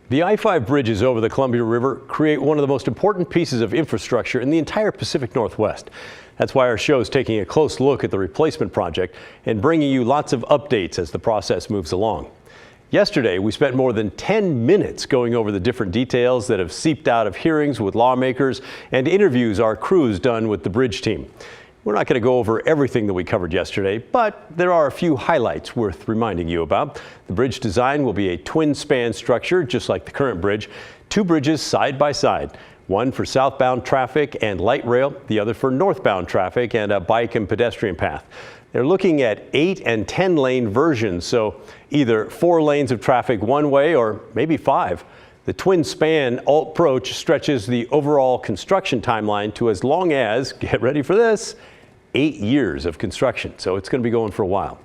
The I-5 bridges over the Columbia River create one of the most important pieces of infrastructure in the entire Pacific Northwest. That's why our show is taking a close look at the replacement project and bringing you lots of updates as the process moves along. Yesterday, we spent more than 10 minutes going over the different details that have seeped out of hearings with lawmakers and interviews our crews done with the bridge team. We're not going to go over everything that we covered yesterday, but there are a few highlights worth reminding you about. The bridge design will be a twin-span structure, just like the current bridge. Two bridges side by side, one for southbound traffic and light rail, the other for northbound traffic and a bike and pedestrian path. They're looking at 8 and 10 lane versions, so either 4 lanes of traffic one way or maybe 5. The twin span approach stretches the overall construction timeline to as long as, get ready for this, 8 years of construction. So it's going to be going for a while.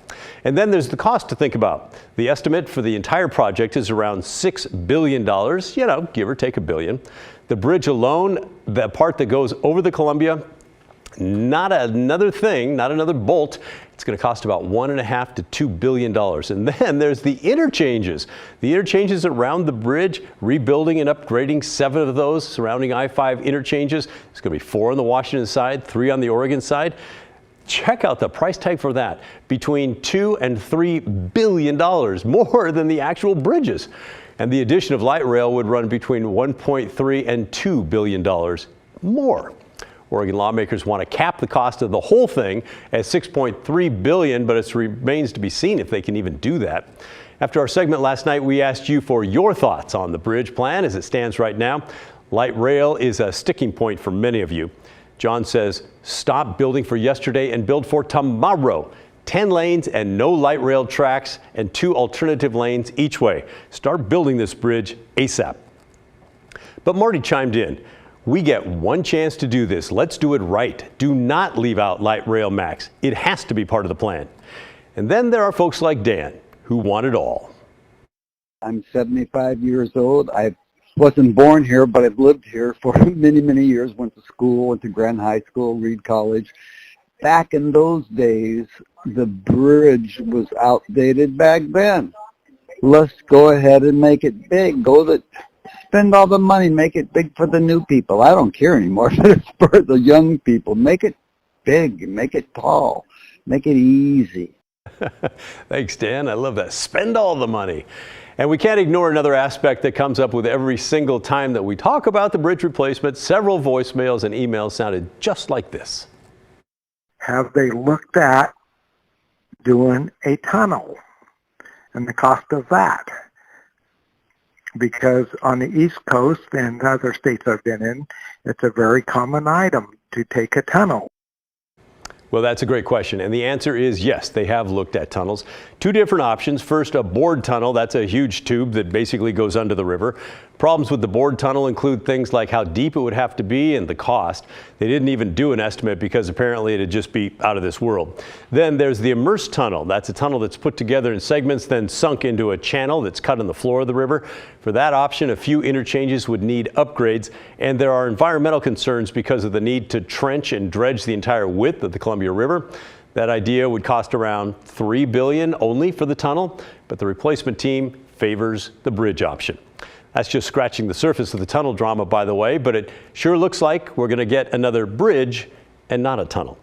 And then there's the cost to think about. The estimate for the entire project is around $6 billion, give or take $1 billion. The bridge alone, the part that goes over the Columbia, not another bolt. It's going to cost about $1.5 to $2 billion. And then there's the interchanges. The interchanges around the bridge, rebuilding and upgrading 7 of those surrounding I-5 interchanges. There's going to be 4 on the Washington side, 3 on the Oregon side. Check out the price tag for that. Between $2 and $3 billion, more than the actual bridges. And the addition of light rail would run between $1.3 and $2 billion more. Oregon lawmakers want to cap the cost of the whole thing at $6.3 billion, but it remains to be seen if they can even do that. After our segment last night, we asked you for your thoughts on the bridge plan as it stands right now. Light rail is a sticking point for many of you. John says, stop building for yesterday and build for tomorrow. 10 lanes and no light rail tracks and 2 alternative lanes each way. Start building this bridge ASAP. But Marty chimed in. We get one chance to do this. Let's do it right. Do not leave out light rail max. It has to be part of the plan. And then there are folks like Dan who want it all. I'm 75 years old. I wasn't born here, but I've lived here for many, many years. Went to school, went to Grand High School, Reed College. Back in those days, the bridge was outdated back then. Let's go ahead and make it big. Spend all the money, make it big for the new people. I don't care anymore if it's for the young people. Make it big, make it tall, make it easy. Thanks, Dan. I love that. Spend all the money. And we can't ignore another aspect that comes up with every single time that we talk about the bridge replacement. Several voicemails and emails sounded just like this. Have they looked at doing a tunnel and the cost of that? Because on the East Coast and other states I've been in, it's a very common item to take a tunnel. Well, that's a great question. And the answer is yes, they have looked at tunnels. 2 different options. First, a bored tunnel. That's a huge tube that basically goes under the river. Problems with the bored tunnel include things like how deep it would have to be and the cost. They didn't even do an estimate because apparently it'd just be out of this world. Then there's the immersed tunnel. That's a tunnel that's put together in segments, then sunk into a channel that's cut in the floor of the river. For that option, a few interchanges would need upgrades, and there are environmental concerns because of the need to trench and dredge the entire width of the Columbia River. That idea would cost around $3 billion only for the tunnel, but the replacement team favors the bridge option. That's just scratching the surface of the tunnel drama, by the way, but it sure looks like we're going to get another bridge and not a tunnel.